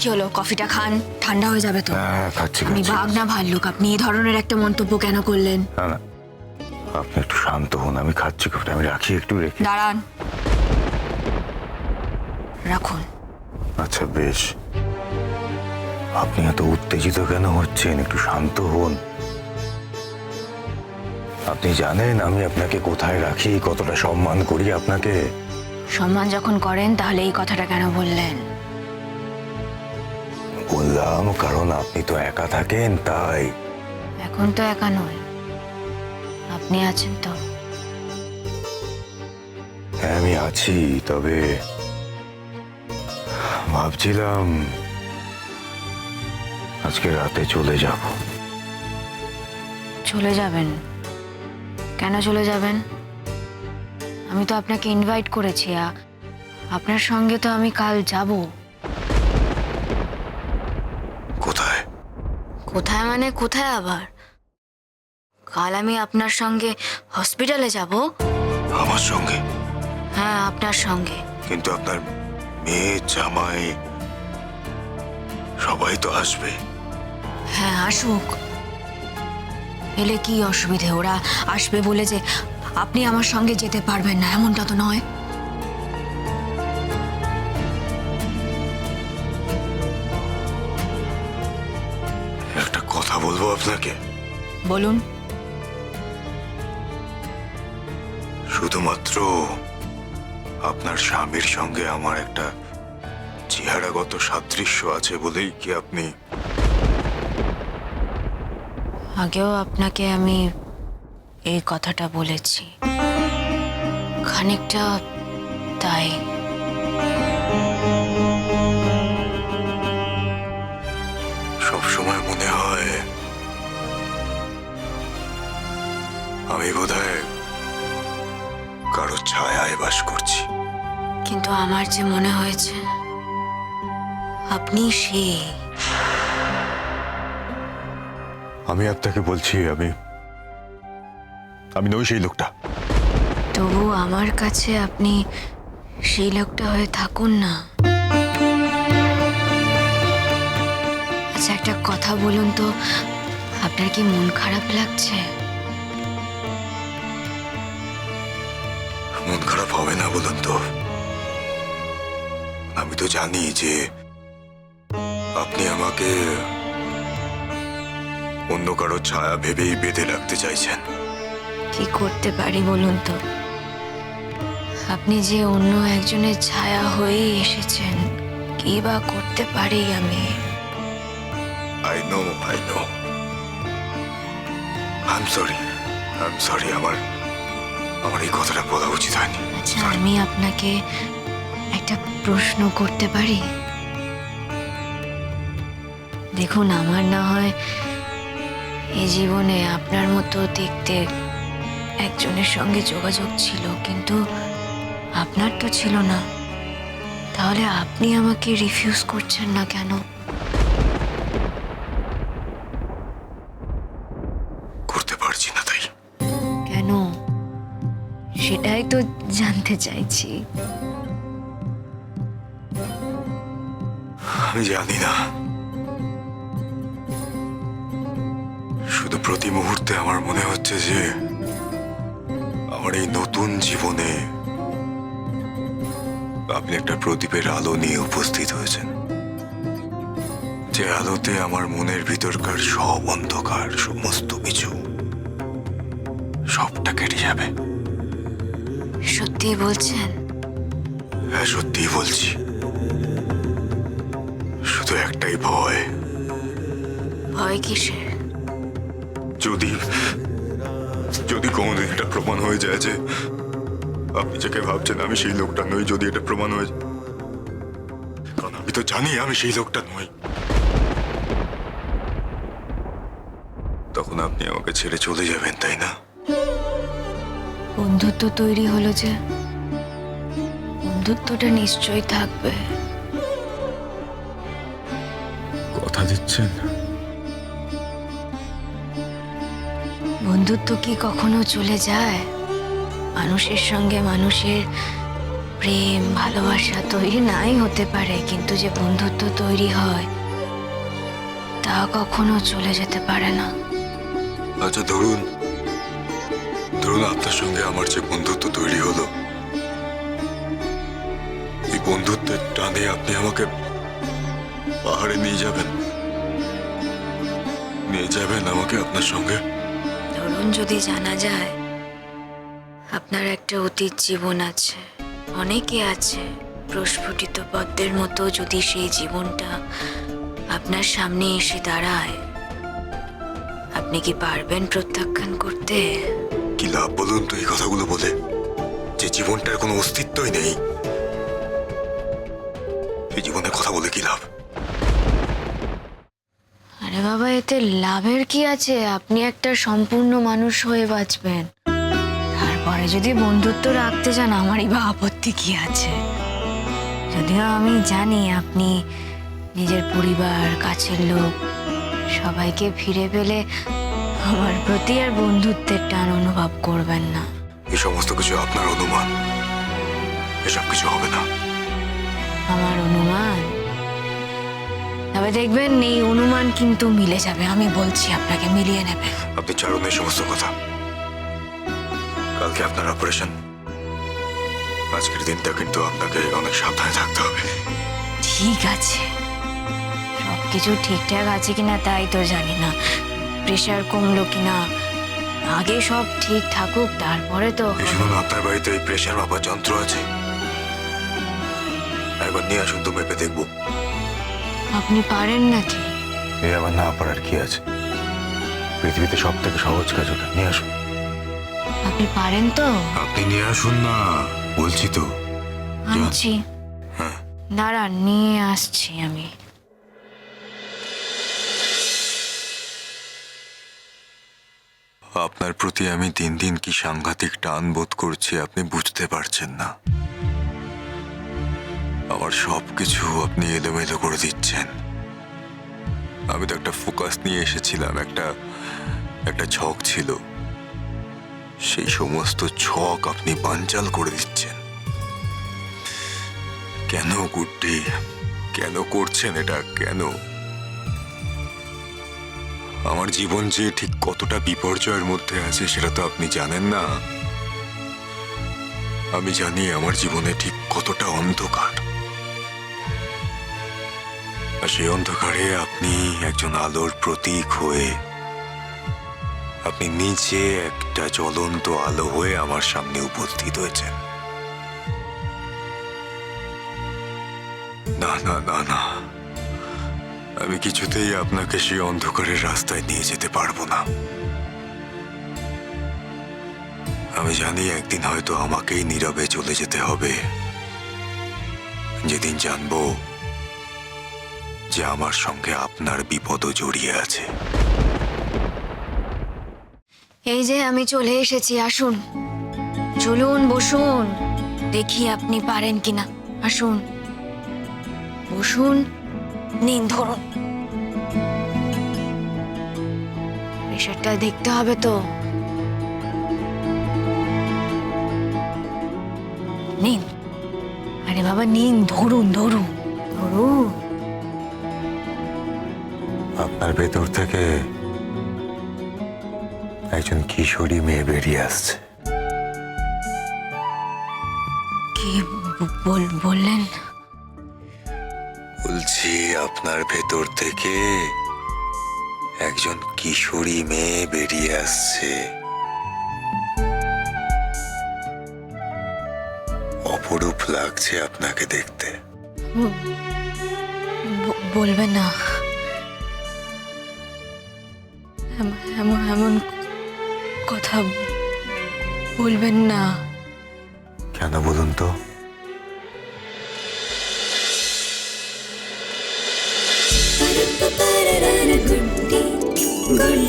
কি হলো, কফিটা খান, ঠান্ডা হয়ে যাবে তো। হ্যাঁ খাচ্ছি আমি খাচ্ছি। বাঘ না ভাল্লুক, আপনি এই ধরনের একটা মন্তব্য কেন করলেন? না না, আপনি একটু শান্ত হন, আমি খাচ্ছি কফিটা, আমি রাখি একটু রেখে। দাঁড়ান, রাখুন। আচ্ছা বেশ, আপনি এত উত্তেজিত কেন হচ্ছেন? একটু শান্ত হন। আপনি জানেন আমি আপনাকে কোথায় রাখি, কতটা সম্মান করি আপনাকে। সম্মান যখন করেন তাহলে এই কথাটা কেন বললেন? বললাম কারণ আপনি তো একা থাকেন তাই। এখন তো একা নয়, আপনি আছেন তো। হ্যাঁ আমি আছি, তবে ভাবছিলাম আজকে রাতে চলে যাব। চলে যাবেন? কেন চলে যাবেন? আমি তো আপনাকে ইনভাইট করেছি, আপনার সঙ্গে তো আমি কাল যাব। কোথায়? কোথায় মানে কোথায় আবার? কাল আমি আপনার সঙ্গে হসপিটালে যাব। আমার সঙ্গে? হ্যাঁ, আপনার সঙ্গে। কিন্তু আপনার মেয়ে, জামাই সবাই তো আসবে। হ্যাঁ আসুক, এলে কি অসুবিধে? ওরা আসবে বলে যে আপনি আমার সঙ্গে যেতে পারবেন না এমনটা তো নয়। একটা কথা বলবো আপনাকে। বলুন। শুধুমাত্র আপনার স্বামীর সঙ্গে আমার একটা চেহারাগত সাদৃশ্য আছে বলেই কি আপনি? আগেও আপনাকে আমি এই কথাটা বলেছি, খানিকটা তাই। সব সময় মনে হয় আমি বোধহয় কারো ছায়ায় বাস করছি। কিন্তু আমার যে মনে হয়েছে আপনি সে। আমি আপনাকে বলছি আমি আমি নই সেই লোকটা। তবু আমার কাছে আপনি সেই লোকটা হয়ে থাকুন না। আচ্ছা একটা কথা বলুন তো, আপনার কি মন খারাপ লাগছে? মন খারাপ হবে না বলুন তো? আমি তো জানি যে আপনি আমাকে অন্য কারো ছায়া ভেবেই বেঁধে রাখতে চাইছেন। কি করতে পারি বলুন তো? আপনি যে অন্য একজনের ছায়া হয়েই এসেছেন, কি বা করতে পারি আমি? I know I know, I am sorry, আমার এই কথাটা বলা উচিত হয়নি। আচ্ছা আমি আপনাকে একটা প্রশ্ন করতে পারি? দেখুন, আমার না হয় এই জীবনে আপনার মতো দেখতে একজনের সঙ্গে যোগাযোগ ছিল, কিন্তু আপনার তো ছিল না। তাহলে আপনি আমাকে রিফিউজ করছেন না কেন? করতে পারছি না তাই। কেন সেটাই তো জানতে চাইছি। আমি জানি না, শুধু প্রতি মুহূর্তে আমার মনে হচ্ছে যে আমার এই নতুন জীবনে আপনি একটা প্রদীপের আলো নিয়ে উপস্থিত হয়েছেন, যে আলোতে আমার মনের ভিতরকার সব অন্ধকার, সমস্ত কিছু সবটা কেটে যাবে। সত্যি বলছেন? হ্যাঁ সত্যিই বলছি। শুধু একটাই ভয়, ভয় কিসের? যদি যদি কোনোদিন এটা প্রমাণ হয়ে যায় যে আপনি যাকে ভাবছেন আমি সেই লোকটা নই, যদি এটা প্রমাণ হয়ে যায়, কারণ আমি তো জানি আমি সেই লোকটা নই, তখন আপনি আমাকে ছেড়ে চলে যাবেন, তাই না? বন্ধুত্ব তৈরি হলো যে, বন্ধুত্বটা নিশ্চয়ই থাকবে। কথা দিচ্ছেন? বন্ধুত্ব কি কখনো চলে যায়? মানুষের সঙ্গে মানুষের প্রেম ভালোবাসা তৈরি নাই হতে পারে, কিন্তু যে বন্ধুত্ব তৈরি হয় তা কখনো চলে যেতে পারে না। আচ্ছা ধরুন ধরুন আপনার সঙ্গে আমার যে বন্ধুত্ব তৈরি হলো, এই বন্ধুত্বের টানে আপনি আমাকে পাহাড়ে নিয়ে যাবেন আমাকে আপনার সঙ্গে। ধরুন যদি জানা যায় আপনার একটা অতীত জীবন আছে, অনেকে আছে, প্রস্ফুটিত পদ্মের মতো, যদি সেই জীবনটা আপনার সামনে এসে দাঁড়ায়, আপনি কি পারবেন প্রত্যাখ্যান করতে? কি লাভ বলুন তো এই কথাগুলো বলে, যে জীবনটার কোনো অস্তিত্বই নেই, এই জীবনের কথা বলে কি লাভ? আরে বাবা, এতে লাভের কি আছে? আপনি একটা সম্পূর্ণ মানুষ হয়ে বাঁচবেন। তারপরে যদি বন্ধুত্ব রাখতে চান, আমারই বা আপত্তি কি আছে? যদিও আমি জানি আপনি নিজের পরিবার, কাছের লোক সবাইকে ফিরে পেলে আমার প্রতি আর বন্ধুত্বের টান অনুভব করবেন না। এই সমস্ত কিছু আপনার অনুমান, এসব কিছু হবে না। আমার অনুমান? তবে দেখবেন এই অনুমান কিন্তু মিলে যাবে, আমি বলছি আপনাকে, মিলিয়ে নেবে। আপনি ছাড়ুন এই সমস্ত কথা। কালকে আপনার অপারেশন, আজকের দিনটা কিন্তু আপনাকে অনেক সাবধানে থাকতে হবে। ঠিক আছে, সবকিছু ঠিকঠাক আছে কিনা তাই তো জানি না, প্রেশার কমলো কিনা, আগে সব ঠিক থাকুক তারপরে তো। শুনুন, আপনার বাড়িতে এই প্রেশার মাপার যন্ত্র আছে, একবার নিয়ে আসুন তো, মেপে দেখবো। আপনি পারেন নাকি? এই আবার না পারার কি আছে? পৃথিবীতে সব থেকে সহজ কাজ ওটা, নিয়ে আসুন। আপনি পারেন তো? আপনি নিয়ে আসুন না, বলছি তো। আনছি, হ্যাঁ। দাঁড়ান, নিয়ে আসছি আমি। আপনার প্রতি আমি দিন দিন কি সাংঘাতিক টান বোধ করছি আপনি বুঝতে পারছেন না। আমার সবকিছু আপনি এলোমেলো করে দিচ্ছেন। আমি তো একটা ফোকাস নিয়ে এসেছিলাম, একটা ছক ছিল, সেই সমস্ত ছক আপনি বানচাল করে দিচ্ছেন। কেন গুড্ডি, কেন করছেন এটা? কেন? আমার জীবন যে ঠিক কতটা বিপর্যয়ের মধ্যে আছে সেটা তো আপনি জানেন না। আমি জানি আমার জীবনে ঠিক কতটা অন্ধকার, আর সেই অন্ধকারে আপনি একজন আলোর প্রতীক হয়ে, আপনি নিজে একটা জ্বলন্ত আলো হয়ে আমার সামনে উপস্থিত হয়েছেন। না না না না, আমি কিছুতেই আপনাকে সেই অন্ধকারের রাস্তায় নিয়ে যেতে পারবো না। আমি জানি একদিন হয়তো আমাকেই নীরবে চলে যেতে হবে, যেদিন জানবো যে আমার সঙ্গে আপনার বিপদও জড়িয়ে আছে। এই যে আমি চলে এসেছি, আসুন, চলুন, বসুন, দেখি আপনি পারেন কিনা। আসুন, বসুন, নিন, ধরুন। প্রেশারটা দেখতে হবে তো। নিন, আরে বাবা নিন, ধরুন ধরুন ধরুন। আপনার ভেতর থেকে একজন কিশোরী মেয়ে বেরিয়ে আসছে। কি বললেন? বলছি, আপনার ভেতর থেকে একজন কিশোরী মেয়ে বেরিয়ে আসছে। অপরূপ লাগছে আপনাকে দেখতে। বলবেন না, এমন এমন কথা বলবেন না। কেন বলুন তো? Good